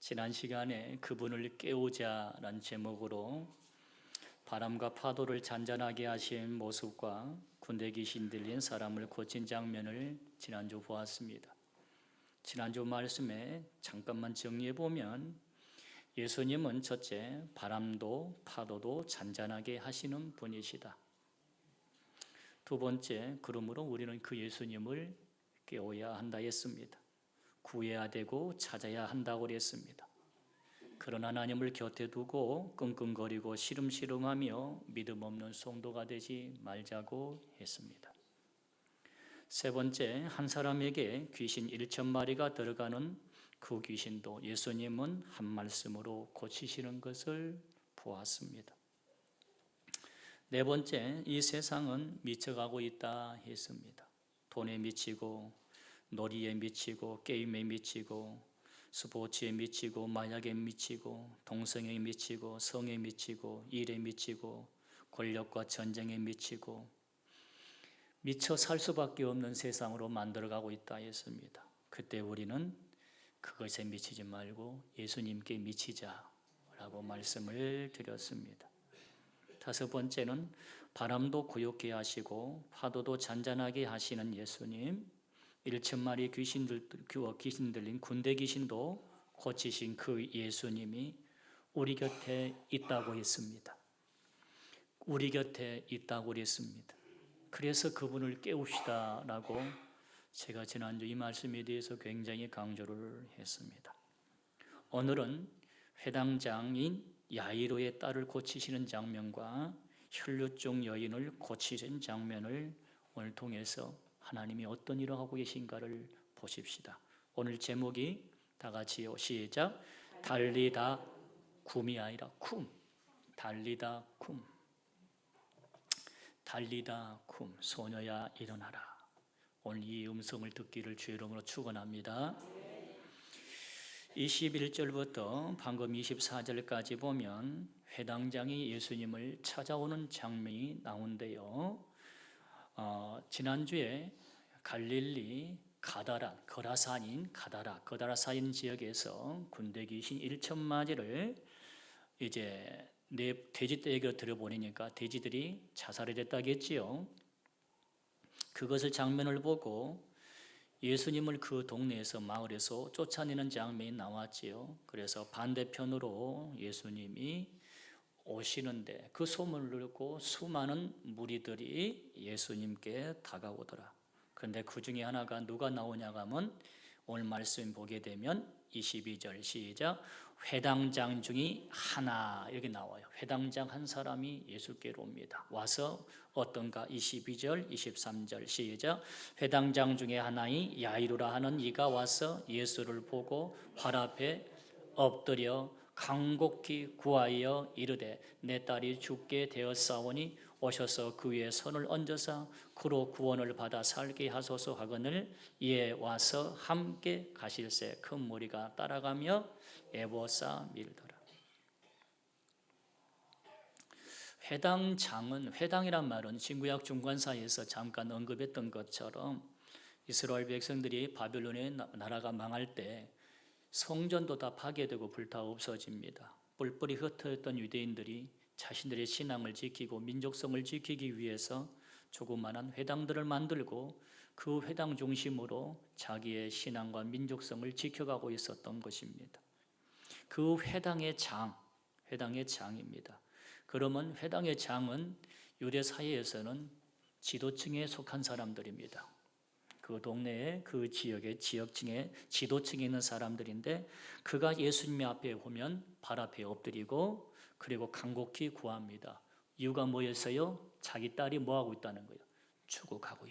지난 시간에 그분을 깨우자라는 제목으로 바람과 파도를 잔잔하게 하신 모습과 군대 귀신 들린 사람을 고친 장면을 지난주 보았습니다. 지난주 말씀에 잠깐만 정리해 보면 예수님은 첫째, 바람도 파도도 잔잔하게 하시는 분이시다. 두 번째, 그러므로 우리는 그 예수님을 깨워야 한다 했습니다. 구해야 되고 찾아야 한다고 그랬습니다. 그런 하나님을 곁에 두고 끙끙거리고 시름시름하며 믿음 없는 성도가 되지 말자고 했습니다. 세 번째, 한 사람에게 귀신 1,000마리가 들어가는 그 귀신도 예수님은 한 말씀으로 고치시는 것을 보았습니다. 네 번째, 이 세상은 미쳐가고 있다 했습니다. 돈에 미치고 놀이에 미치고 게임에 미치고 스포츠에 미치고 마약에 미치고 동성애에 미치고 성에 미치고 일에 미치고 권력과 전쟁에 미치고 미쳐 살 수밖에 없는 세상으로 만들어가고 있다 했습니다. 그때 우리는 그것에 미치지 말고 예수님께 미치자라고 말씀을 드렸습니다. 다섯 번째는 바람도 고요케 하시고 파도도 잔잔하게 하시는 예수님, 1,000마리 귀신 들린 군대 귀신도 고치신 그 예수님이 우리 곁에 있다고 했습니다. 우리 곁에 있다고 했습니다. 그래서 그분을 깨웁시다라고 제가 지난주 이 말씀에 대해서 굉장히 강조를 했습니다. 오늘은 회당장인 야이로의 딸을 고치시는 장면과 혈루증 여인을 고치신 장면을 오늘 통해서 하나님이 어떤 일을 하고 계신가를 보십시다. 오늘 제목이 다 같이요. 시작. 달리다 쿰이 아니라 쿰. 달리다 쿰. 달리다 쿰. 소녀야 일어나라. 오늘 이 음성을 듣기를 주의 이름으로 축원합니다. 21절부터 방금 24절까지 보면 회당장이 예수님을 찾아오는 장면이 나온대요. 지난주에 갈릴리 가다라, 거라사인 가다라, 거다라사인 지역에서 군대 귀신 1,000마리를 이제 돼지 떼기로 들여보내니까 돼지들이 자살이 됐다겠지요. 그것을 장면을 보고 예수님을 그 동네에서 마을에서 쫓아내는 장면이 나왔지요. 그래서 반대편으로 예수님이 오시는데 그 소문을 듣고 수많은 무리들이 예수님께 다가오더라. 그런데 그 중에 하나가 누가 나오냐고 하면 오늘 말씀 보게 되면 22절 시작. 회당장 중에 하나 이렇게 나와요. 회당장 한 사람이 예수께로 옵니다. 와서 어떤가 22절 23절 시작. 회당장 중에 하나인 야이로라 하는 이가 와서 예수를 보고 발 앞에 엎드려 간곡히 구하여 이르되 내 딸이 죽게 되었사오니 오셔서 그 위에 손을 얹어서 그로 구원을 받아 살게 하소서 하거늘 이에 와서 함께 가실새 큰 무리가 따라가며 애보싸 밀더라. 회당장은, 회당이란 말은 신구약 중간사에서 잠깐 언급했던 것처럼 이스라엘 백성들이 바벨론의 나라가 망할 때 성전도 다 파괴되고 불타 없어집니다. 뿔뿔이 흩어졌던 유대인들이 자신들의 신앙을 지키고 민족성을 지키기 위해서 조그마한 회당들을 만들고 그 회당 중심으로 자기의 신앙과 민족성을 지켜가고 있었던 것입니다. 그 회당의 장입니다. 그러면 회당의 장은 유대 사회에서는 지도층에 속한 사람들입니다. 그 동네에 그 지역의 지역층에 지도층에 있는 사람들인데 그가 예수님 앞에 오면 발 앞에 엎드리고 그리고 간곡히 구합니다. 이유가 뭐였어요? 자기 딸이 뭐하고 있다는 거예요? 죽어가고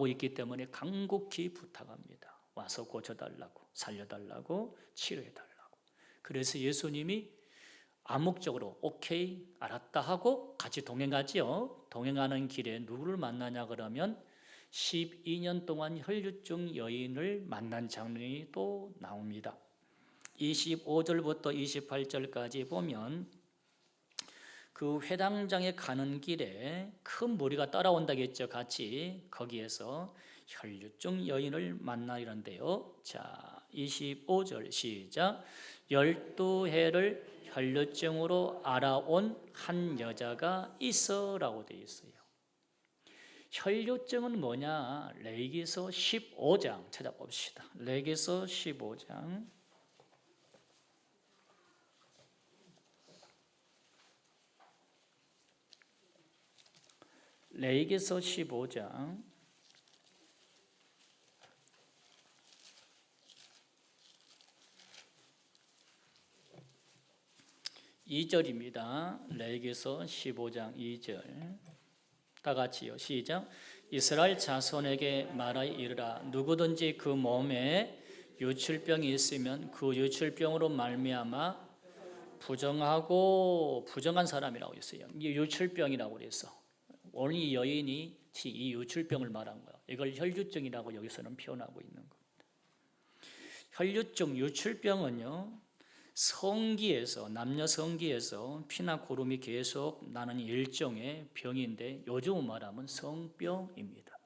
있기 때문에 간곡히 부탁합니다. 와서 고쳐달라고, 살려달라고, 치료해달라고. 그래서 예수님이 암묵적으로 오케이 알았다 하고 같이 동행하지요. 동행하는 길에 누구를 만나냐 그러면 12년 동안 혈루증 여인을 만난 장면이 또 나옵니다. 25절부터 28절까지 보면 그 회당장에 가는 길에 큰 무리가 따라온다겠죠. 같이 거기에서 혈루증 여인을 만나려는데요. 자, 25절 시작. 12해를 혈루증으로 알아온 한 여자가 있어라고 되어 있어요. 혈루증은 뭐냐? 레위기서 15장 찾아봅시다. 레위기서 15장. 레위기서 15장 2절입니다. 레위기서 15장 2절. 다 같이요. 시작. 이스라엘 자손에게 말하여 이르라. 누구든지 그 몸에 유출병이 있으면 그 유출병으로 말미암아 부정한 사람이라고 했어요. 이게 유출병이라고 그랬어. 오늘 이 여인이 이 유출병을 말한 거야. 이걸 혈류증이라고 여기서는 표현하고 있는 겁니다. 혈류증, 유출병은요, 성기에서, 남녀 성기에서 피나 고름이 계속 나는 일종의 병인데 요즘 말하면 성병입니다.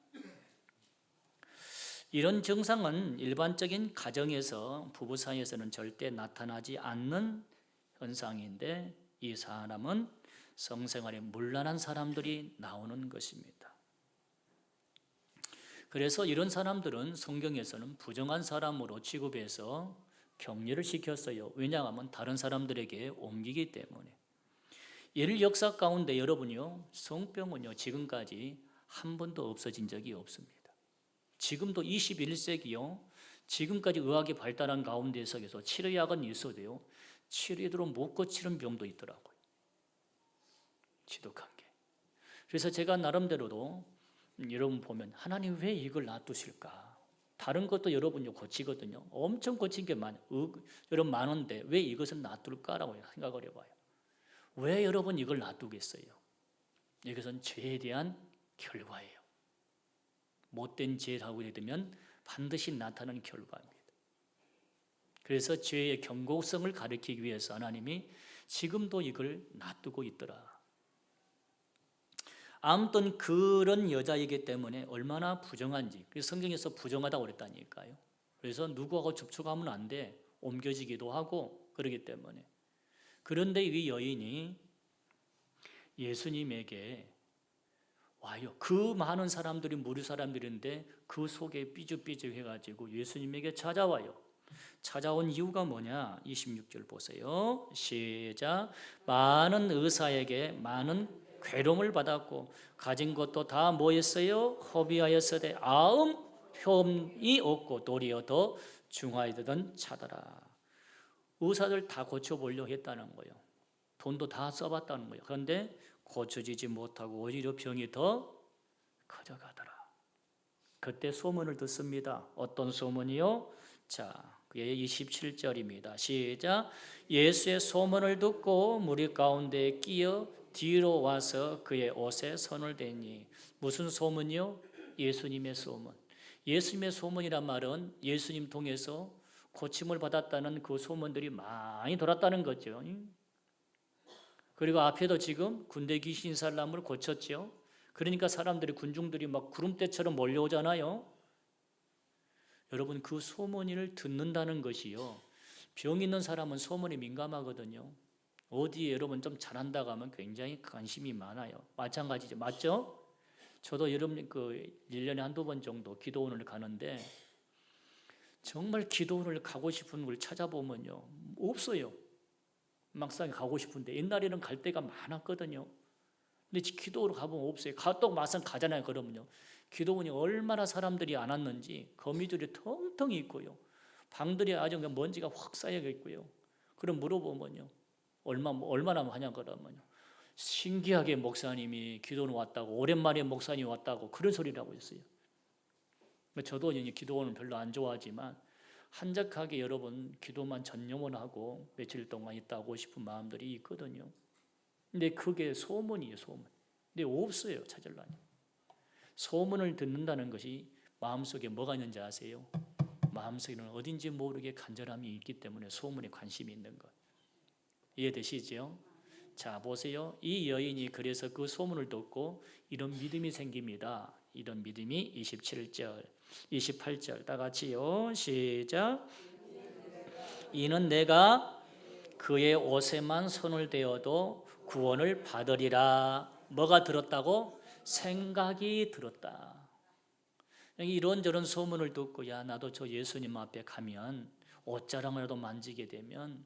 이런 증상은 일반적인 가정에서 부부 사이에서는 절대 나타나지 않는 현상인데 이 사람은 성생활에 문란한 사람들이 나오는 것입니다. 그래서 이런 사람들은 성경에서는 부정한 사람으로 취급해서 격리를 시켰어요. 왜냐하면 다른 사람들에게 옮기기 때문에. 이 역사 가운데 여러분요, 성병은요 지금까지 한 번도 없어진 적이 없습니다. 지금도 21세기요, 지금까지 의학이 발달한 가운데서 치료약은 있어도요, 치료제대로 못 고치는 병도 있더라고요. 지독한 게. 그래서 제가 나름대로도 여러분 보면 하나님 왜 이걸 놔두실까? 다른 것도 여러분이 고치거든요. 엄청 고친 게 여러분 많은데 왜 이것은 놔둘까라고 생각을 해봐요. 왜 여러분 이걸 놔두겠어요? 이것은 죄에 대한 결과예요. 못된 죄라고 되면 반드시 나타나는 결과입니다. 그래서 죄의 경고성을 가리키기 위해서 하나님이 지금도 이걸 놔두고 있더라. 아무튼 그런 여자이기 때문에 얼마나 부정한지, 그래서 성경에서 부정하다고 그랬다니까요. 그래서 누구하고 접촉하면 안 돼, 옮겨지기도 하고 그러기 때문에. 그런데 이 여인이 예수님에게 와요. 그 많은 사람들이 무리 사람들인데 그 속에 삐죽삐죽해가지고 예수님에게 찾아와요. 찾아온 이유가 뭐냐? 26절 보세요. 시작. 많은 의사에게 많은 괴로움을 받았고 가진 것도 다 뭐였어요? 허비하였으되 아무 혐이 없고 도리어 더 중하여던 차더라. 의사들 다 고쳐보려고 했다는 거예요. 돈도 다 써봤다는 거예요. 그런데 고쳐지지 못하고 오히려 병이 더 커져가더라. 그때 소문을 듣습니다. 어떤 소문이요? 자, 그게 27절입니다. 시작. 예수의 소문을 듣고 무리 가운데 끼어 뒤로 와서 그의 옷에 손을 대니. 무슨 소문이요? 예수님의 소문. 예수님의 소문이란 말은 예수님 통해서 고침을 받았다는 그 소문들이 많이 돌았다는 거죠. 그리고 앞에도 지금 군대 귀신 사람을 고쳤죠. 그러니까 사람들이, 군중들이 막 구름대처럼 몰려오잖아요. 여러분, 그 소문을 듣는다는 것이요, 병 있는 사람은 소문에 민감하거든요. 어디에 여러분 좀 잘한다고 하면 굉장히 관심이 많아요. 마찬가지죠. 맞죠? 저도 여러분 1년에 한두 번 정도 기도원을 가는데 정말 기도원을 가고 싶은 걸 찾아보면요, 없어요. 막상 가고 싶은데 옛날에는 갈 데가 많았거든요. 근데 기도원으로 가보면 없어요. 또 막상 가잖아요. 그러면요, 기도원이 얼마나 사람들이 안 왔는지 거미줄이 텅텅 있고요, 방들이 아주 먼지가 확 쌓여 있고요. 그럼 물어보면요, 얼마나 하냐 그러면요, 신기하게 목사님이 기도원 왔다고, 오랜만에 목사님 왔다고 그런 소리라고 했어요. 저도 기도원은 별로 안 좋아하지만 한적하게 여러분 기도만 전념을 하고 며칠 동안 있다고 싶은 마음들이 있거든요. 근데 그게 소문이에요, 소문. 근데 없어요, 찾으려니. 소문을 듣는다는 것이 마음속에 뭐가 있는지 아세요? 마음속에는 어딘지 모르게 간절함이 있기 때문에 소문에 관심이 있는 것. 이해되시죠? 자, 보세요. 이 여인이 그래서 그 소문을 듣고 이런 믿음이 생깁니다. 이런 믿음이 27절, 28절 다 같이요. 시작. 이는 내가 그의 옷에만 손을 대어도 구원을 받으리라. 뭐가 들었다고? 생각이 들었다. 이런저런 소문을 듣고 야 나도 저 예수님 앞에 가면 옷자랑이라도 만지게 되면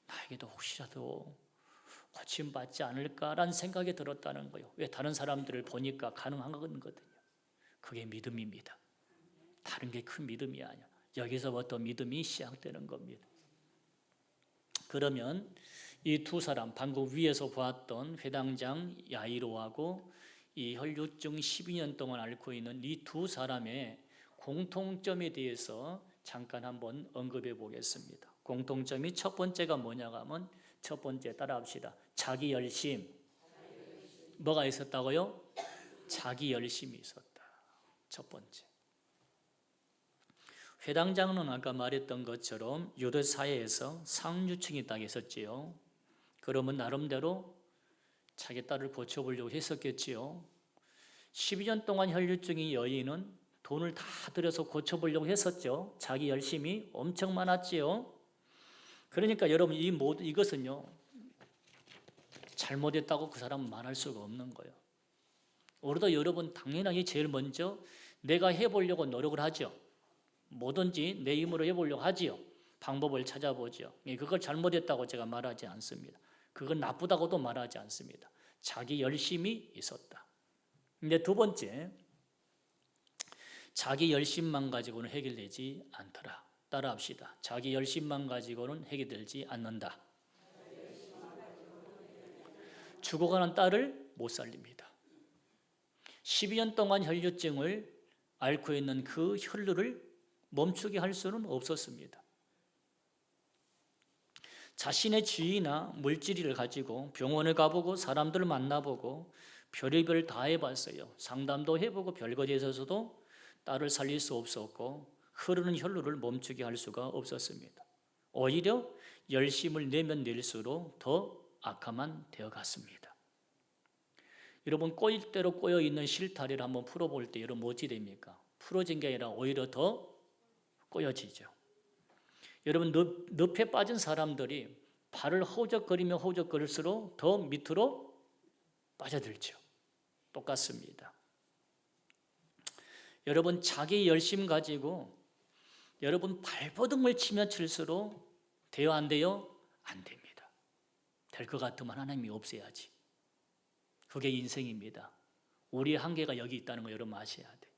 나에게도 혹시라도 고침받지 않을까라는 생각이 들었다는 거예요. 왜? 다른 사람들을 보니까 가능한 거거든요. 그게 믿음입니다. 다른 게 큰 믿음이 아니야. 여기서부터 믿음이 시작되는 겁니다. 그러면 이 두 사람, 방금 위에서 보았던 회당장 야이로하고 이 혈류증 12년 동안 앓고 있는 이 두 사람의 공통점에 대해서 잠깐 한번 언급해 보겠습니다. 공통점이 첫 번째가 뭐냐고 하면 첫 번째 따라합시다. 자기 열심. 뭐가 있었다고요? 자기 열심이 있었다. 첫 번째. 회당장은 아까 말했던 것처럼 유대 사회에서 상류층이 딱 있었지요. 그러면 나름대로 자기 딸을 고쳐보려고 했었겠지요. 12년 동안 혈류증이 여인은 돈을 다 들여서 고쳐보려고 했었죠. 자기 열심이 엄청 많았지요. 그러니까 여러분 이것은요 잘못했다고 그 사람은 말할 수가 없는 거예요. 우리도 여러분 당연하게 제일 먼저 내가 해보려고 노력을 하죠. 뭐든지 내 힘으로 해보려고 하지요. 방법을 찾아보죠. 그걸 잘못했다고 제가 말하지 않습니다. 그건 나쁘다고도 말하지 않습니다. 자기 열심이 있었다. 근데 두 번째, 자기 열심만 가지고는 해결되지 않더라. 따라합시다. 자기 열심만 가지고는 해결되지 않는다. 죽어가는 딸을 못 살립니다. 12년 동안 혈류증을 앓고 있는 그 혈류를 멈추게 할 수는 없었습니다. 자신의 지위나 물질을 가지고 병원에 가보고 사람들을 만나보고 별의별 다 해봤어요. 상담도 해보고 별것에 있어서도 딸을 살릴 수 없었고 흐르는 혈류를 멈추게 할 수가 없었습니다. 오히려 열심을 내면 낼수록 더 악화만 되어갔습니다. 여러분 꼬일 대로 꼬여있는 실타래를 한번 풀어볼 때 여러분 어찌 됩니까? 풀어진 게 아니라 오히려 더 꼬여지죠. 여러분 늪에 빠진 사람들이 발을 허우적거리며 허우적거릴수록 더 밑으로 빠져들죠. 똑같습니다. 여러분 자기 열심 가지고 여러분 발버둥을 치면 칠수록 돼요 안 돼요? 안 됩니다. 될 것 같으면 하나님이 없애야지. 그게 인생입니다. 우리의 한계가 여기 있다는 거 여러분 아셔야 돼요.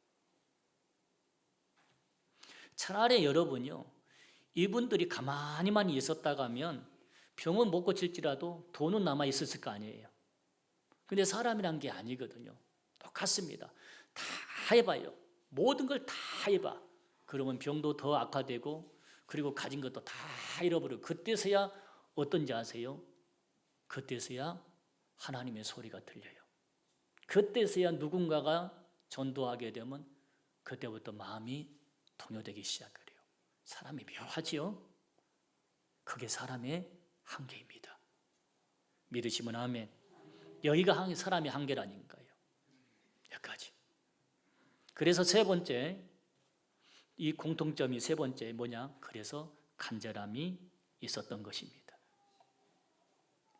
차라리 여러분요 이분들이 가만히만 있었다가 하면 병은 못 고칠지라도 돈은 남아있었을 거 아니에요. 근데 사람이란 게 아니거든요. 똑같습니다. 다 해봐요. 모든 걸 다 해봐. 그러면 병도 더 악화되고 그리고 가진 것도 다 잃어버리고 그때서야 어떤지 아세요? 그때서야 하나님의 소리가 들려요. 그때서야 누군가가 전도하게 되면 그때부터 마음이 동요되기 시작해요. 사람이 묘하지요? 그게 사람의 한계입니다. 믿으시면 아멘. 여기가 사람의 한계라니까요. 여기까지. 그래서 세 번째, 이 공통점이 세 번째 뭐냐? 그래서 간절함이 있었던 것입니다.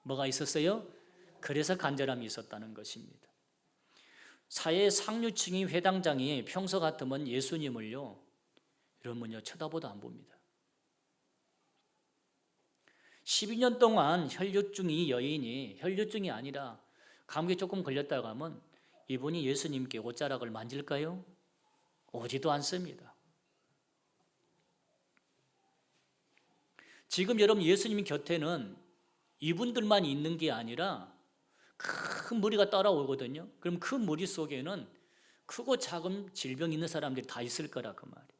뭐가 있었어요? 그래서 간절함이 있었다는 것입니다. 사회의 상류층이 회당장이 평소 같으면 예수님을요 여러분요 쳐다보도 안 봅니다. 12년 동안 혈류증이 여인이 혈류증이 아니라 감기 조금 걸렸다고 하면 이분이 예수님께 옷자락을 만질까요? 오지도 않습니다. 지금 여러분 예수님 곁에는 이분들만 있는 게 아니라 큰 무리가 따라오거든요. 그럼 그 무리 속에는 크고 작은 질병 있는 사람들이 다 있을 거라 그 말이에요.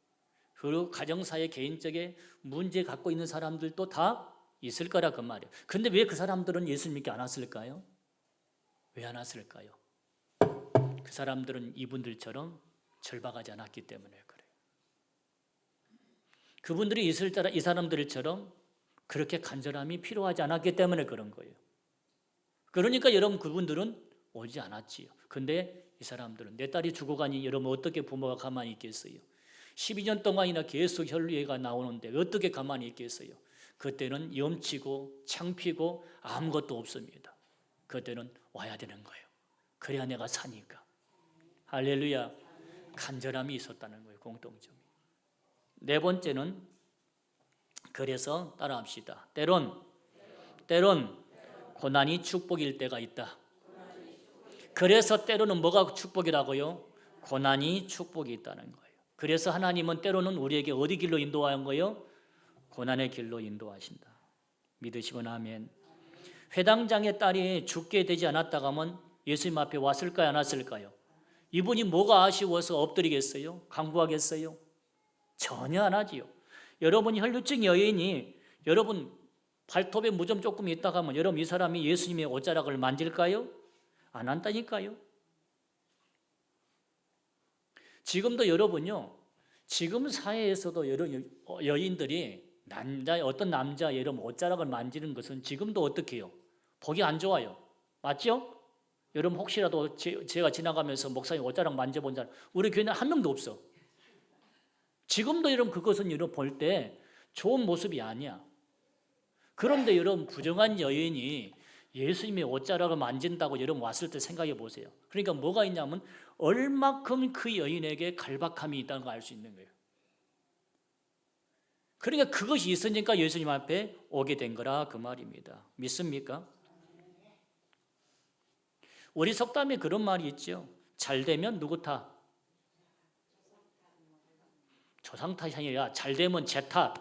그리고 가정사회 개인적인 문제 갖고 있는 사람들도 다 있을 거라 그 말이에요. 그런데 왜 그 사람들은 예수님께 안 왔을까요? 왜 안 왔을까요? 그 사람들은 이분들처럼 절박하지 않았기 때문에 그래요. 그분들이 있을 때라 이 사람들처럼 그렇게 간절함이 필요하지 않았기 때문에 그런 거예요. 그러니까 여러분 그분들은 오지 않았지요. 근데 이 사람들은 내 딸이 죽어가니 여러분 어떻게 부모가 가만히 있겠어요? 12년 동안이나 계속 혈류가 나오는데 어떻게 가만히 있겠어요? 그때는 염치고 창피고 아무것도 없습니다. 그때는 와야 되는 거예요. 그래야 내가 사니까. 할렐루야. 간절함이 있었다는 거예요. 공통점이. 네 번째는, 그래서 따라합시다. 때론 고난이 축복일 때가 있다. 그래서 때로는 뭐가 축복이라고요? 고난이 축복이 있다는 거예요. 그래서 하나님은 때로는 우리에게 어디 길로 인도하는 거예요? 고난의 길로 인도하신다. 믿으시면 아멘. 회당장의 딸이 죽게 되지 않았다가 하면 예수님 앞에 왔을까요? 안 왔을까요? 이분이 뭐가 아쉬워서 엎드리겠어요? 간구하겠어요? 전혀 안 하지요. 여러분, 혈루증 여인이 여러분 발톱에 무좀 조금 있다가 하면 여러분 이 사람이 예수님의 옷자락을 만질까요? 안 한다니까요. 지금도 여러분요, 지금 사회에서도 여러 여인들이 어떤 남자 여러분 옷자락을 만지는 것은 지금도 어떻게 해요? 보기 안 좋아요. 맞죠? 여러분 혹시라도 제가 지나가면서 목사님 옷자락 만져본 사람 우리 교회는 한 명도 없어. 지금도 여러분 그것은 여러분 볼 때 좋은 모습이 아니야. 그런데 여러분 부정한 여인이 예수님의 옷자락을 만진다고 여러분 왔을 때 생각해 보세요. 그러니까 뭐가 있냐면 얼마큼 그 여인에게 갈박함이 있다는 걸 알 수 있는 거예요. 그러니까 그것이 있으니까 예수님 앞에 오게 된 거라 그 말입니다. 믿습니까? 우리 속담에 그런 말이 있죠. 잘 되면 누구 탓? 조상 탓이 아니라 잘 되면 제 탓.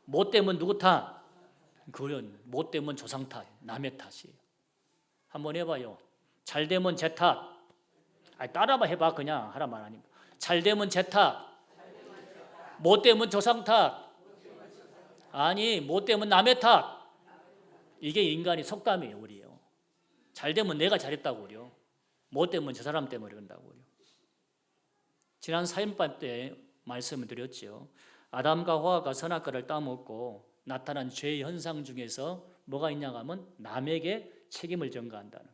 못 되면 누구 탓? 그건 못 되면 조상 탓, 남의 탓이에요. 한번 해봐요. 잘 되면 제 탓. 따라봐 해봐 그냥 하란 말 아닙니다. 잘 되면 제 탓. 못 되면 조상 탓. 아니 못 되면 남의 탓. 이게 인간의 속담이에요. 우리요. 잘 되면 내가 잘했다고 그래요. 못 되면 저 사람 때문에 그런다고 그래요. 지난 사인반 때 말씀을 드렸죠. 아담과 하와가 선악과를 따먹고 나타난 죄의 현상 중에서 뭐가 있냐고 하면 남에게 책임을 전가한다는.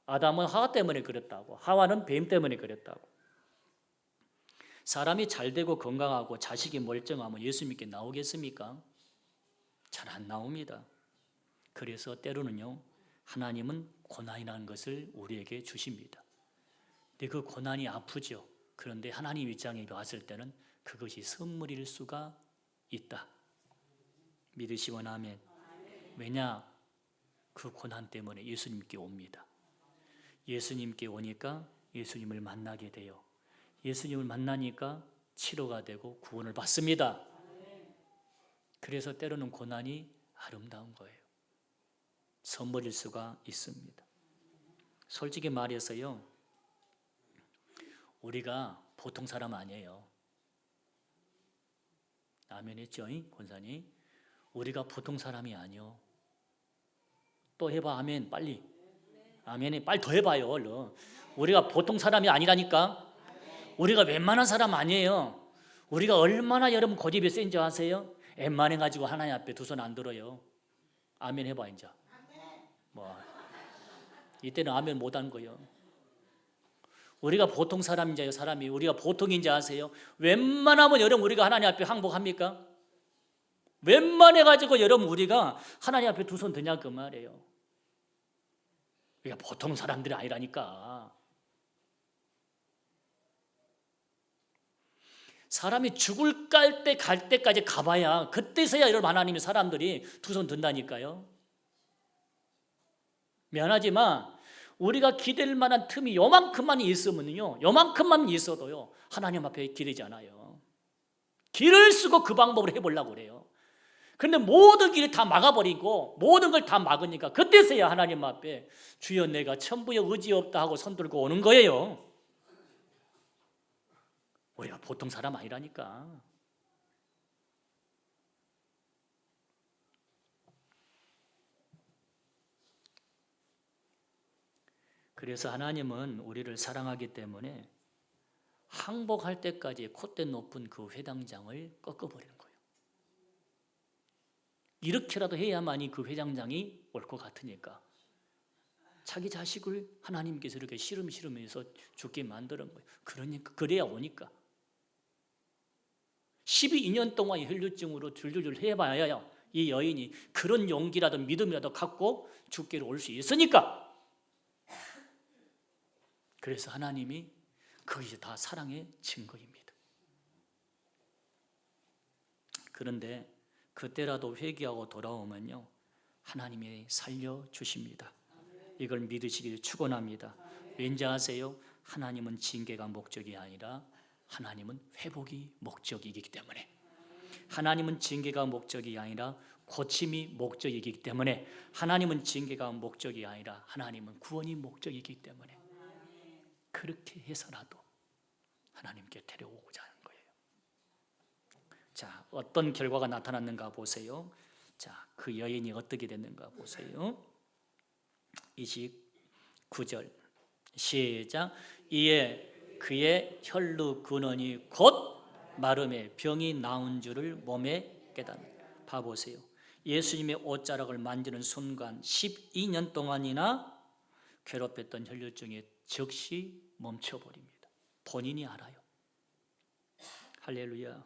아담은 하와 때문에 그랬다고, 하와는 뱀 때문에 그랬다고. 사람이 잘되고 건강하고 자식이 멀쩡하면 예수 믿게 나오겠습니까? 잘 안 나옵니다. 그래서 때로는요, 하나님은 고난이라는 것을 우리에게 주십니다. 근데 그 고난이 아프죠. 그런데 하나님 입장에 봤을 때는 그것이 선물일 수가 있다. 믿으시면 아멘. 왜냐? 그 고난 때문에 예수님께 옵니다. 예수님께 오니까 예수님을 만나게 돼요. 예수님을 만나니까 치료가 되고 구원을 받습니다. 그래서 때로는 고난이 아름다운 거예요. 선물일 수가 있습니다. 솔직히 말해서요, 우리가 보통 사람 아니에요. 아멘 했죠, 권사님? 우리가 보통 사람이 아니요. 또 해봐, 아멘, 빨리. 아멘이 빨리 더 해봐요, 얼른. 우리가 보통 사람이 아니라니까. 우리가 웬만한 사람 아니에요. 우리가 얼마나 여러분 고집이 센지 아세요? 웬만해가지고 하나님 앞에 두 손 안 들어요. 아멘 해봐 이제. 이때는 아멘 못한 거예요. 우리가 보통 사람인지 사람이 우리가 보통인지 아세요? 웬만하면 여러분 우리가 하나님 앞에 항복합니까? 웬만해가지고 여러분 우리가 하나님 앞에 두 손 드냐 그 말이에요. 우리가 보통 사람들이 아니라니까. 사람이 죽을 갈 때까지 가봐야 그때서야 여러분 하나님의 사람들이 두 손 든다니까요. 미안하지만 우리가 기댈 만한 틈이 요만큼만 있으면요, 요만큼만 있어도요 하나님 앞에 기대지 않아요. 길을 쓰고 그 방법을 해보려고 그래요. 그런데 모든 길을 다 막아버리고 모든 걸 다 막으니까 그때서야 하나님 앞에 주여 내가 천부에 의지 없다 하고 손 들고 오는 거예요. 우리가 보통 사람 아니라니까. 그래서 하나님은 우리를 사랑하기 때문에 항복할 때까지 콧대 높은 그 회당장을 꺾어버리는 거예요. 이렇게라도 해야만이 그 회당장이 올 것 같으니까 자기 자식을 하나님께서 이렇게 시름시름해서 죽게 만드는 거예요. 그러니까 그래야 오니까 12년 동안 혈류증으로 줄줄줄 해봐야 이 여인이 그런 용기라도 믿음이라도 갖고 죽기로 올 수 있으니까. 그래서 하나님이 그것이 다 사랑의 증거입니다. 그런데 그때라도 회개하고 돌아오면요, 하나님이 살려주십니다. 이걸 믿으시길 축원합니다. 왠지 아세요? 하나님은 징계가 목적이 아니라 하나님은 회복이 목적이기 때문에, 하나님은 징계가 목적이 아니라 고침이 목적이기 때문에, 하나님은 징계가 목적이 아니라 하나님은 구원이 목적이기 때문에 그렇게 해서라도 하나님께 데려오고자 하는 거예요. 자, 어떤 결과가 나타났는가 보세요. 자, 그 여인이 어떻게 됐는가 보세요. 29절 시작. 이에 그의 혈루 근원이 곧 마름에 병이 나온 줄을 몸에 깨닫는. 봐보세요. 예수님의 옷자락을 만지는 순간 12년 동안이나 괴롭혔던 혈류증이 즉시 멈춰버립니다. 본인이 알아요. 할렐루야.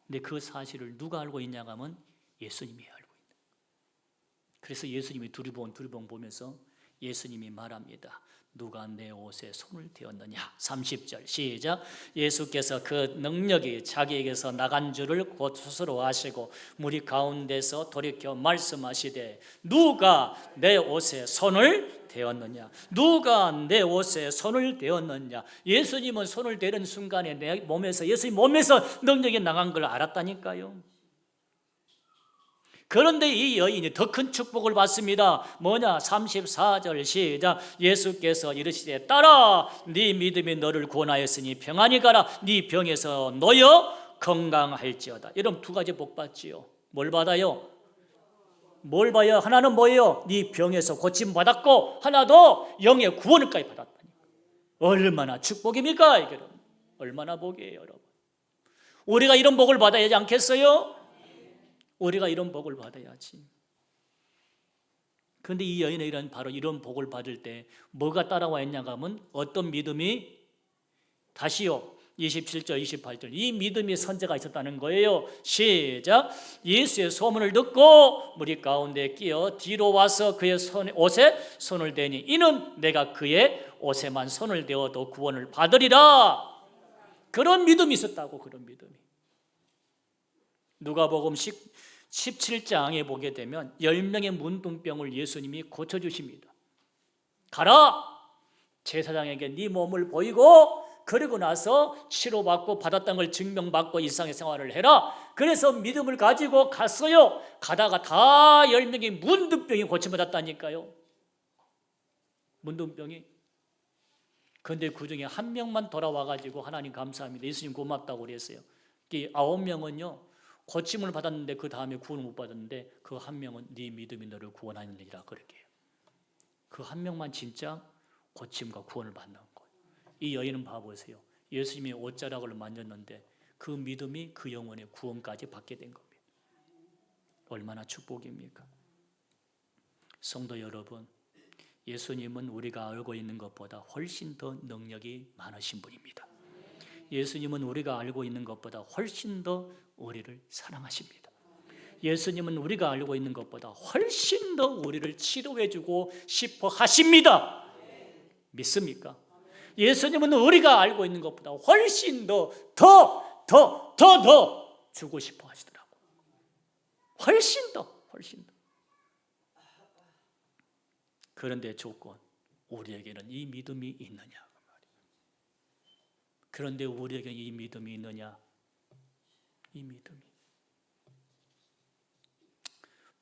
근데 그 사실을 누가 알고 있냐고 하면 예수님이 알고 있는. 그래서 예수님이 두리번 보면서 예수님이 말합니다. 누가 내 옷에 손을 대었느냐. 30절 시작. 예수께서 그 능력이 자기에게서 나간 줄을 곧 스스로 아시고 무리 가운데서 돌이켜 말씀하시되 누가 내 옷에 손을 대었느냐. 누가 내 옷에 손을 대었느냐. 예수님은 손을 대는 순간에 내 몸에서, 예수님 몸에서 능력이 나간 걸 알았다니까요. 그런데 이 여인이 더 큰 축복을 받습니다. 뭐냐? 34절 시작. 예수께서 이르시되 딸아, 네 믿음이 너를 구원하였으니 평안히 가라. 네 병에서 놓여 건강할지어다. 여러분 두 가지 복 받지요. 뭘 받아요? 뭘 봐요? 하나는 뭐예요? 네 병에서 고침 받았고, 하나도 영의 구원을까지 받았다니. 얼마나 축복입니까? 이게 얼마나 복이에요, 여러분. 우리가 이런 복을 받아야 하지 않겠어요? 우리가 이런 복을 받아야지. 그런데 이 여인의 바로 이런 복을 받을 때 뭐가 따라와 있냐고 하면 어떤 믿음이, 다시요 27절 28절, 이 믿음이 선제가 있었다는 거예요. 시작. 예수의 소문을 듣고 무리 가운데 끼어 뒤로 와서 그의 옷에 손을 대니 이는 내가 그의 옷에만 손을 대어도 구원을 받으리라. 그런 믿음이 있었다고. 그런 믿음이. 누가복음 17장에 보게 되면 10명의 문둥병을 예수님이 고쳐주십니다. 가라! 제사장에게 네 몸을 보이고 그리고 나서 치료받고 받았다는 걸 증명받고 일상의 생활을 해라. 그래서 믿음을 가지고 갔어요. 가다가 다 10명의 문둥병이 고침받았다니까요. 문둥병이. 그런데 그 중에 한 명만 돌아와가지고 하나님 감사합니다, 예수님 고맙다고 그랬어요. 9명은요 고침을 받았는데 그 다음에 구원을 못 받았는데 그 한 명은 네 믿음이 너를 구원하느니라 그렇게 해요. 그 한 명만 진짜 고침과 구원을 받는 거예요. 이 여인은 봐보세요. 예수님이 옷자락을 만졌는데 그 믿음이 그 영혼의 구원까지 받게 된 겁니다. 얼마나 축복입니까? 성도 여러분, 예수님은 우리가 알고 있는 것보다 훨씬 더 능력이 많으신 분입니다. 예수님은 우리가 알고 있는 것보다 훨씬 더 우리를 사랑하십니다. 예수님은 우리가 알고 있는 것보다 훨씬 더 우리를 치료해주고 싶어 하십니다. 믿습니까? 예수님은 우리가 알고 있는 것보다 훨씬 더 주고 싶어 하시더라고. 훨씬 더. 그런데 조건, 우리에게는 이 믿음이 있느냐. 그런데 우리에게 이 믿음이 있느냐? 이 믿음이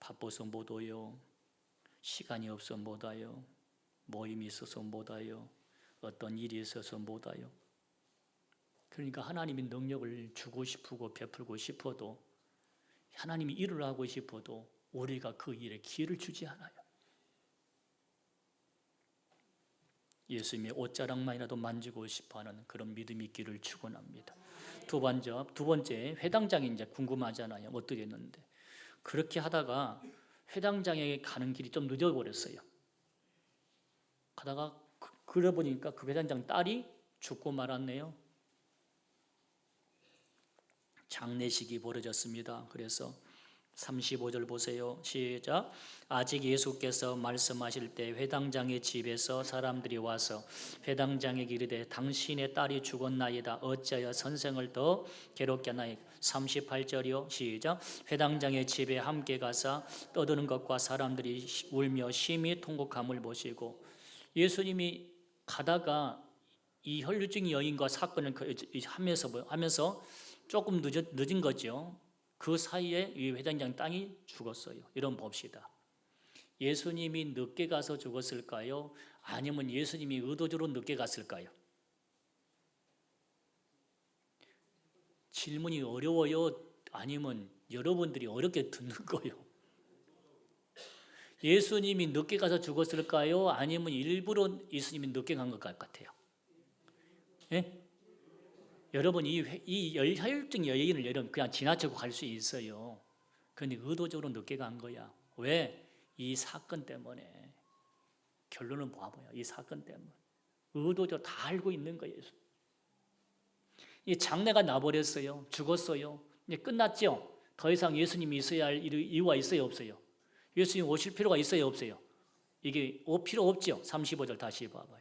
바빠서 못 와요. 시간이 없어 못 와요. 모임이 있어서 못 와요. 어떤 일이 있어서 못 와요. 그러니까 하나님이 능력을 주고 싶고 베풀고 싶어도, 하나님이 일을 하고 싶어도 우리가 그 일에 기회를 주지 않아요. 예수님의 옷자락만이라도 만지고 싶어하는 그런 믿음이 있기를 축원합니다. 두 번째 회당장이 이제 궁금하잖아요. 어떻게 했는데 그렇게 하다가 회당장에 가는 길이 좀 늦어버렸어요. 가다가 그래 보니까 그 회당장 딸이 죽고 말았네요. 장례식이 벌어졌습니다. 그래서 35절 보세요. 시작. 아직 예수께서 말씀하실 때 회당장의 집에서 사람들이 와서 회당장에게 이르되 당신의 딸이 죽었나이다. 어찌하여 선생을 더 괴롭게 하나이까. 38절이요. 시작. 회당장의 집에 함께 가사 떠드는 것과 사람들이 울며 심히 통곡함을 보시고, 예수님이 가다가 이 혈루증 여인과 사건을 하면서 조금 늦은 거죠. 그 사이에 이 회당장 땅이 죽었어요. 이런 봅시다. 예수님이 늦게 가서 죽었을까요? 아니면 예수님이 의도적으로 늦게 갔을까요? 질문이 어려워요? 아니면 여러분들이 어렵게 듣는 거예요? 예수님이 늦게 가서 죽었을까요? 아니면 일부러 예수님이 늦게 간 것 같아요? 예? 여러분 이 혈증 여인을 여러분 그냥 지나치고 갈 수 있어요. 그런데 의도적으로 늦게 간 거야. 왜? 이 사건 때문에. 결론은 뭐야? 이 사건 때문에. 의도적으로 다 알고 있는 거예요. 이 장례가 나버렸어요. 죽었어요. 이제 끝났죠. 더 이상 예수님이 있어야 할 이유가 있어요, 없어요? 예수님 오실 필요가 있어요, 없어요? 이게 필요 없죠. 35절 다시 봐봐요.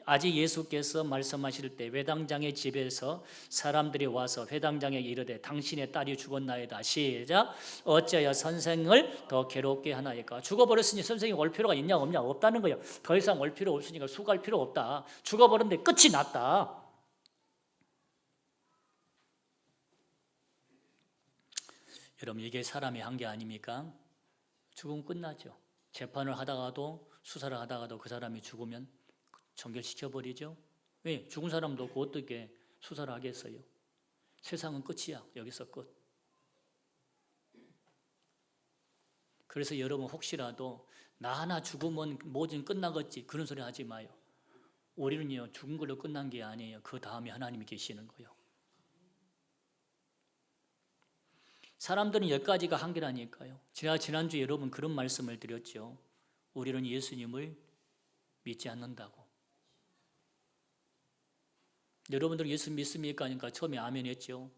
아직 예수께서 말씀하실 때 회당장의 집에서 사람들이 와서 회당장에게 이르되 당신의 딸이 죽었나이다. 시작. 어찌하여 선생을 더 괴롭게 하나이까. 죽어버렸으니 선생이 올 필요가 있냐 없냐? 없다는 거예요. 더 이상 올 필요 없으니까 수고할 필요 없다. 죽어버렸는데 끝이 났다. 여러분 이게 사람의 한계 아닙니까? 죽으면 끝나죠. 재판을 하다가도 수사를 하다가도 그 사람이 죽으면 정결시켜버리죠. 왜? 죽은 사람도 없고 어떻게 수사를 하겠어요? 세상은 끝이야. 여기서 끝. 그래서 여러분 혹시라도 나 하나 죽으면 뭐든 끝나겠지 그런 소리 하지 마요. 우리는요 죽은 걸로 끝난 게 아니에요. 그 다음에 하나님이 계시는 거예요. 사람들은 여기까지가 한계라니까요. 제가 지난주에 여러분 그런 말씀을 드렸죠. 우리는 예수님을 믿지 않는다고. 여러분들 예수 믿습니까? 하니까 처음에 아멘 했죠.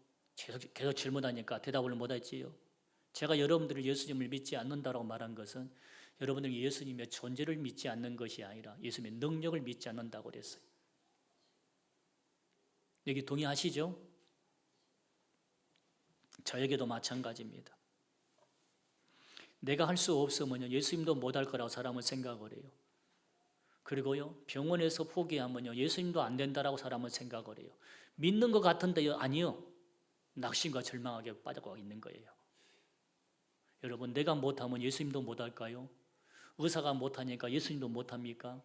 계속 질문하니까 대답을 못했지요. 제가 여러분들을 예수님을 믿지 않는다고 말한 것은 여러분들이 예수님의 존재를 믿지 않는 것이 아니라 예수님의 능력을 믿지 않는다고 그랬어요. 여기 동의하시죠? 저에게도 마찬가지입니다. 내가 할 수 없으면 예수님도 못할 거라고 사람은 생각을 해요. 그리고요 병원에서 포기하면요 예수님도 안 된다라고 사람은 생각을 해요. 믿는 것 같은데요 아니요. 낙심과 절망하게 빠져가고 있는 거예요. 여러분 내가 못하면 예수님도 못할까요? 의사가 못하니까 예수님도 못합니까?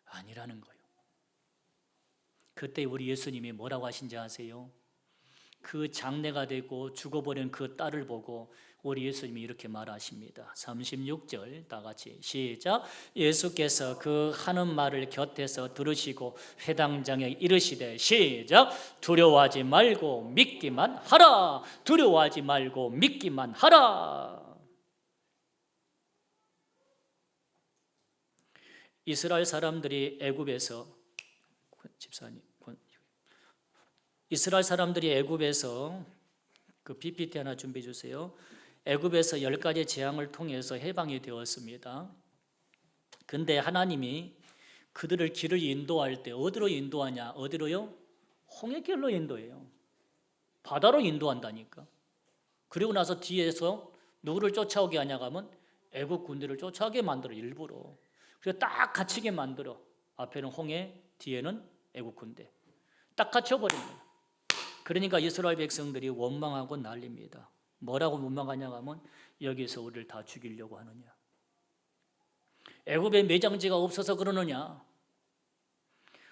아니라는 거예요. 그때 우리 예수님이 뭐라고 하신지 아세요? 그 장례가 되고 죽어버린 그 딸을 보고 우리 예수님이 이렇게 말하십니다. 36절 다 같이 시작. 예수께서 그 하는 말을 곁에서 들으시고 회당장에 이르시되 시작. 두려워하지 말고 믿기만 하라. 두려워하지 말고 믿기만 하라. 이스라엘 사람들이 애굽에서 이스라엘 사람들이 애굽에서 그 PPT 하나 준비해 주세요. 애굽에서 10가지 재앙을 통해서 해방이 되었습니다. 근데 하나님이 그들을 길을 인도할 때 어디로 인도하냐? 어디로요? 홍해길로 인도해요. 바다로 인도한다니까. 그리고 나서 뒤에서 누구를 쫓아오게 하냐고 하면 애굽 군대를 쫓아오게 만들어 일부러. 그래서 딱 갇히게 만들어. 앞에는 홍해, 뒤에는 애굽 군대. 딱 갇혀버린 거예요. 그러니까 이스라엘 백성들이 원망하고 난립니다. 뭐라고 원망하냐고 하면 여기서 우리를 다 죽이려고 하느냐. 애굽에 매장지가 없어서 그러느냐.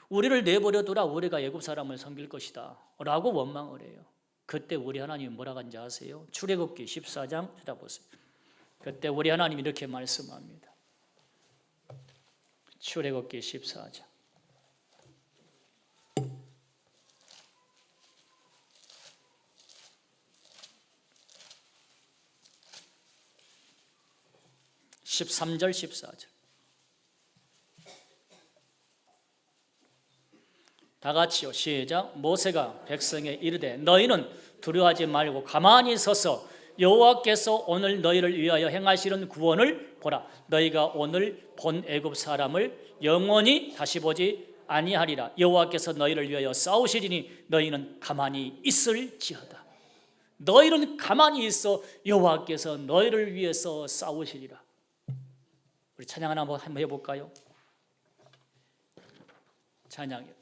우리를 내버려두라. 우리가 애굽 사람을 섬길 것이다 라고 원망을 해요. 그때 우리 하나님이 뭐라고 하는지 아세요? 출애굽기 14장 찾아보세요. 그때 우리 하나님이 이렇게 말씀합니다. 출애굽기 14장 13절 14절 다 같이요. 시작. 모세가 백성에 이르되 너희는 두려워하지 말고 가만히 서서 여호와께서 오늘 너희를 위하여 행하시는 구원을 보라. 너희가 오늘 본 애굽 사람을 영원히 다시 보지 아니하리라. 여호와께서 너희를 위하여 싸우시리니 너희는 가만히 있을지어다. 너희는 가만히 있어 여호와께서 너희를 위해서 싸우시리라. 우리 찬양 하나 한번 해볼까요? 찬양이요.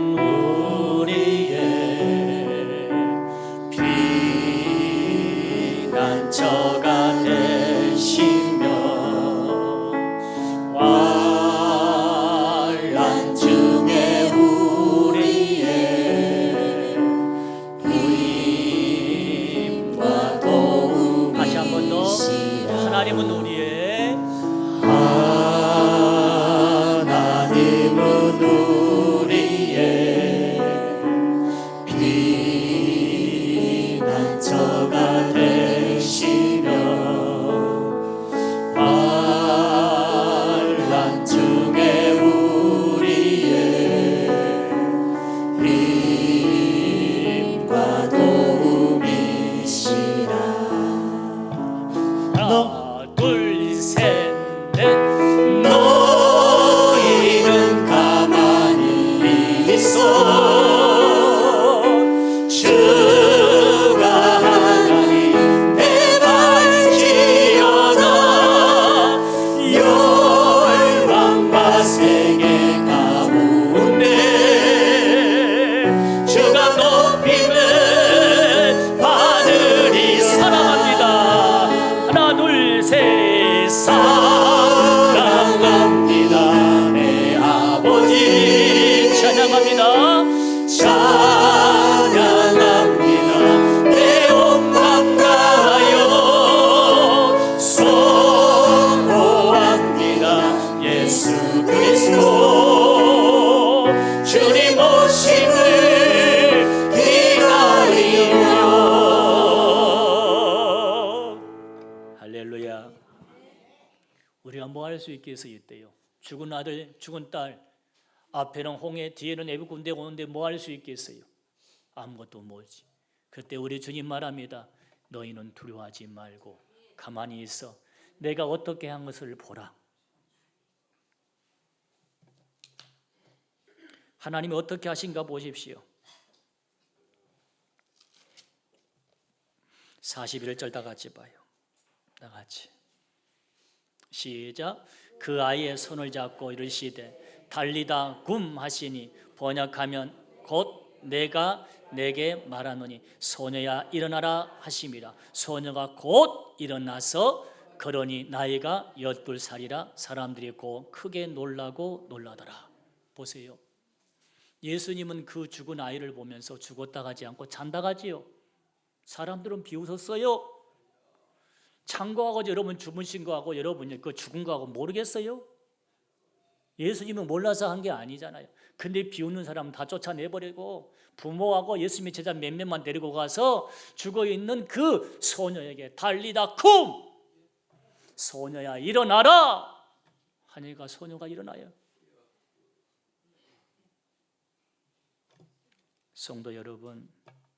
하나님은 우리의 피난처가 되시며 환난 중에 우리의 힘과 도움이시라. 둘, 셋, 넷. 너희는 가만히 있어 주가 하나님 대발지어다. 열방과 세계 가운데 주가 높임을 받으리. 사랑합니다. 하나 둘 셋. 사랑합니다 내 아버지. 찬양합니다. 찬양합니다. 내 온 맘 다하여 선포합니다. 예수 그리스도 주님 오심을 기다리며. 할렐루야. 우리가 뭐 할 수 있겠어요? 죽은 아들, 죽은 딸, 앞에는 홍해, 뒤에는 애굽 군대 오는데 뭐 할 수 있겠어요? 아무것도 못지. 그때 우리 주님 말합니다. 너희는 두려워하지 말고 가만히 있어. 내가 어떻게 한 것을 보라. 하나님이 어떻게 하신가 보십시오. 41절 다 같이 봐요. 다 같이. 시작. 그 아이의 손을 잡고 이르시되 달리다 굼 하시니 번역하면 곧 내가 내게 말하노니 소녀야 일어나라 하심이라. 소녀가 곧 일어나서 걸으니 나이가 12살이라. 사람들이 곧 크게 놀라고 놀라더라. 보세요. 예수님은 그 죽은 아이를 보면서 죽었다 가지 않고 잔다 가지요. 사람들은 비웃었어요. 찬 거하고 여러분 주무신 거하고 여러분 그 죽은 거하고 모르겠어요? 예수님은 몰라서 한 게 아니잖아요. 근데 비웃는 사람 다 쫓아내버리고 부모하고 예수님의 제자 몇 명만 데리고 가서 죽어있는 그 소녀에게 달리다 쿰! 소녀야 일어나라! 하니까 소녀가 일어나요. 성도 여러분,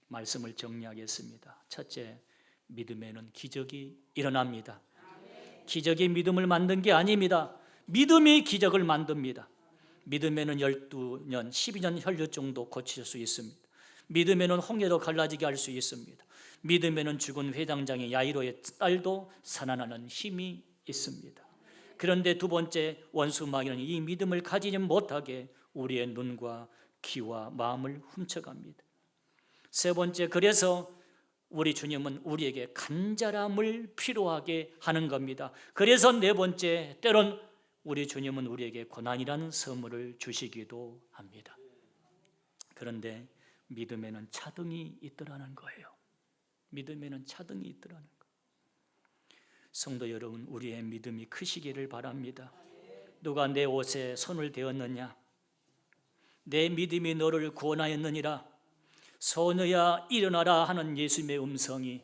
말씀을 정리하겠습니다. 첫째, 믿음에는 기적이 일어납니다. 기적이 믿음을 만든 게 아닙니다. 믿음이 기적을 만듭니다. 믿음에는 12년, 12년 혈류증도 고칠 수 있습니다. 믿음에는 홍해도 갈라지게 할 수 있습니다. 믿음에는 죽은 회당장의 야이로의 딸도 살아나는 힘이 있습니다. 그런데 두 번째, 원수 마귀는 이 믿음을 가지지 못하게 우리의 눈과 귀와 마음을 훔쳐갑니다. 세 번째, 그래서 우리 주님은 우리에게 간절함을 필요하게 하는 겁니다. 그래서 네 번째, 때론 우리 주님은 우리에게 고난이라는 선물을 주시기도 합니다. 그런데 믿음에는 차등이 있더라는 거예요. 믿음에는 차등이 있더라는 거예요. 성도 여러분, 우리의 믿음이 크시기를 바랍니다. 누가 내 옷에 손을 대었느냐? 내 믿음이 너를 구원하였느니라. 소녀야 일어나라 하는 예수님의 음성이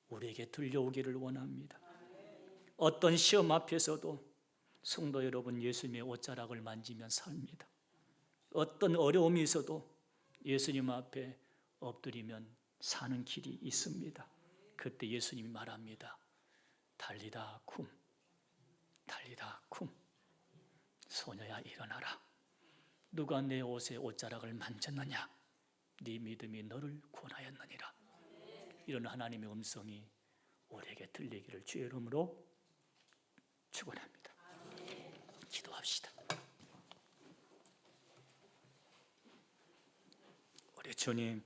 우리에게 들려오기를 원합니다. 어떤 시험 앞에서도 성도 여러분, 예수님의 옷자락을 만지면 삽니다. 어떤 어려움이 있어도 예수님 앞에 엎드리면 사는 길이 있습니다. 그때 예수님이 말합니다. 달리다 쿰, 달리다 쿰. 소녀야 일어나라. 누가 내 옷에 옷자락을 만졌느냐? 네 믿음이 너를 구원하였느니라. 이런 하나님의 음성이 우리에게 들리기를 주의 이름으로 축원합니다. 기도합시다. 우리 주님,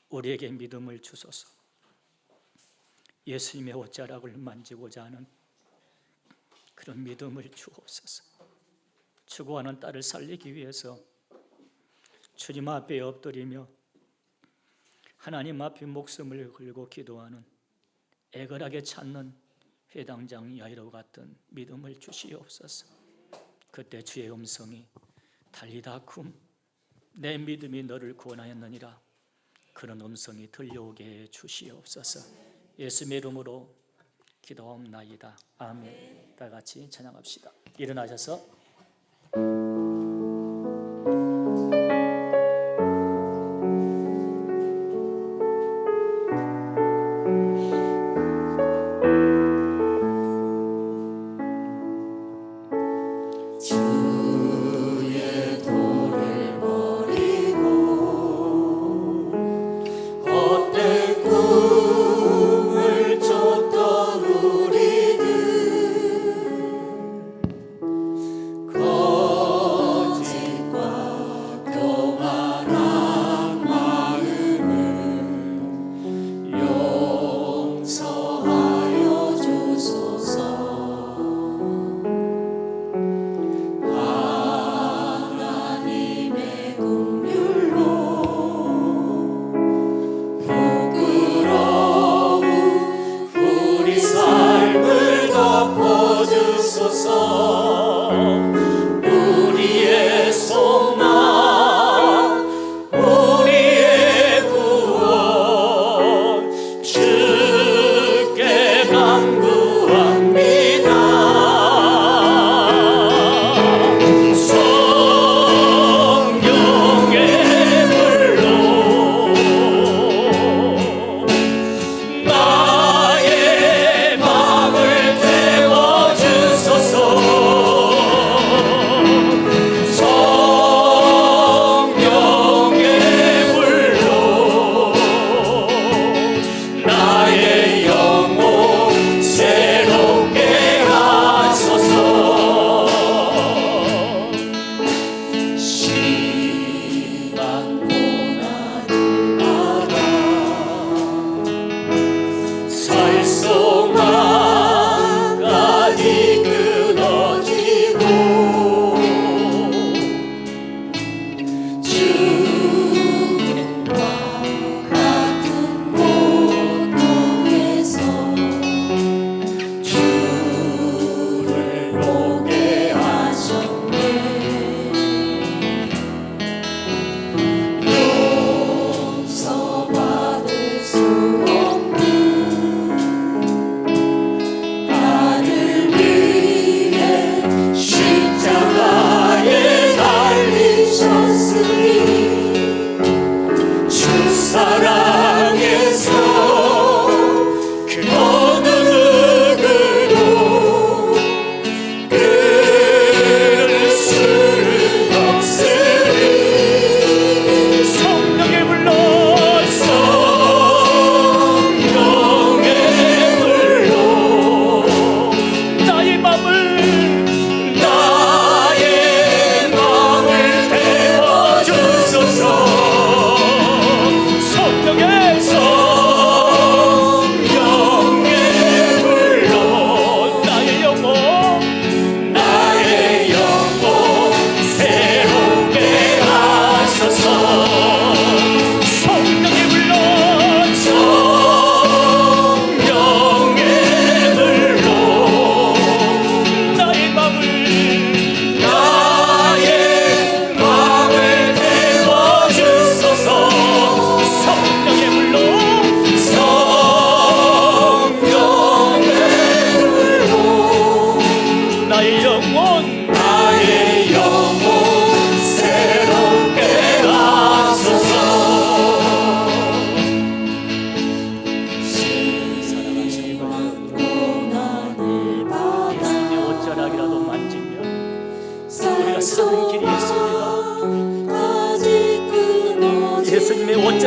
우리에게 믿음을 주소서. 예수님의 옷자락을 만지고자 하는 그런 믿음을 주옵소서. 추구하는 딸을 살리기 위해서 주님 앞에 엎드리며 하나님 앞에 목숨을 걸고 기도하는 애걸하게 찾는 회당장 야이로 같은 믿음을 주시옵소서. 그때 주의 음성이 달리다 쿰, 내 믿음이 너를 구원하였느니라. 그런 음성이 들려오게 해 주시옵소서. 예수님의 이름으로 기도하옵나이다. 아멘. 다 같이 찬양합시다. 일어나셔서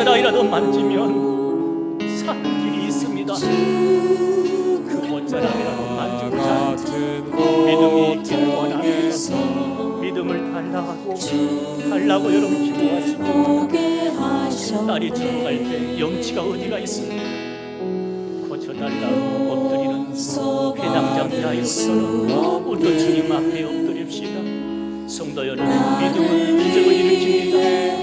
옷자락이라도 만지면 사는 길이 있습니다. 그 옷자락이라도 만지고자 믿음이 있기를 원합니다. 믿음을 달라고 여러분 기도하시고, 딸이 죽어갈 때 영치가 어디가 있습니까? 고쳐달라고 엎드리는 회당장 야이로처럼 우리도 주님 앞에 엎드립시다. 성도 여러분, 믿음은 기적을 일으킵니다.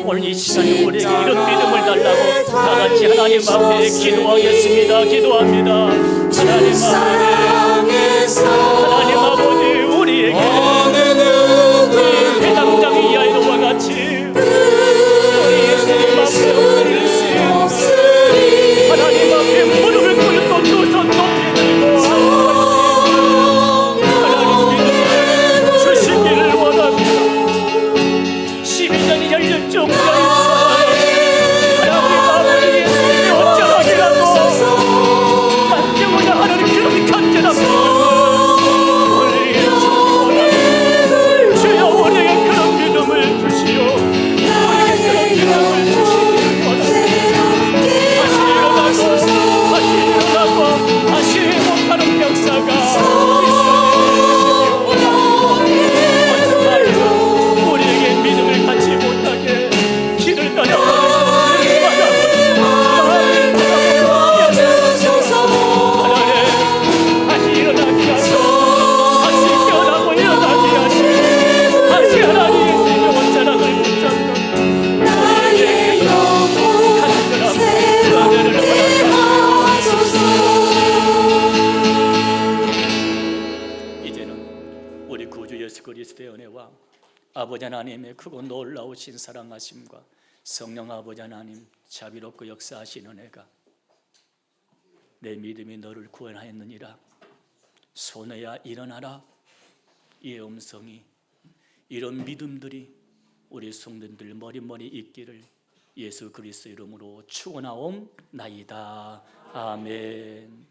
오늘 이 시간에 우리에게 이런 믿음을 달라고 다 같이 하나님 앞에 기도하겠습니다. 기도합니다. 하나님 아버지, 우리에게 회당장 야이로와 같이 우리 예수님 앞에 엎드릴 수 있는 하나님 앞에 무릎을 꿇고 두 손 높이 들고 하나님 믿음을 주시기를 원합니다. 12년이 열렸 정도의 하나님 아버지 예수님의 옷자락이라도 만져보자 하는 그런 간절함 우리에게 주옵소서. 주여 우리에게 그런 믿음을 주시오. 우리에게 그런 믿음을 주시기를 원합니다. 다시 일어나고 다시 회복하는 역사가 우리에게 믿음을 갖지 못하게 길을 떠나버리고 하나님 다시 일어나게 하시고 다시 깨어나고 일어나게 하시고 다시 하나님 예수님의 옷자락을 붙잡는 우리에게 간절함 은혜를 이제는 우리 구주 예수 그리스도의 은혜와 아버지 하나님의 크고 놀라우신 사랑하심과 성령 아버지 하나님 자비롭고 역사하신 은혜가 내 믿음이 너를 구원하였느니라 손해야 일어나라 이 음성이 이런 믿음들이 우리 성도들 머리머리 있기를 예수 그리스도 이름으로 축원하옵나이다. 아멘.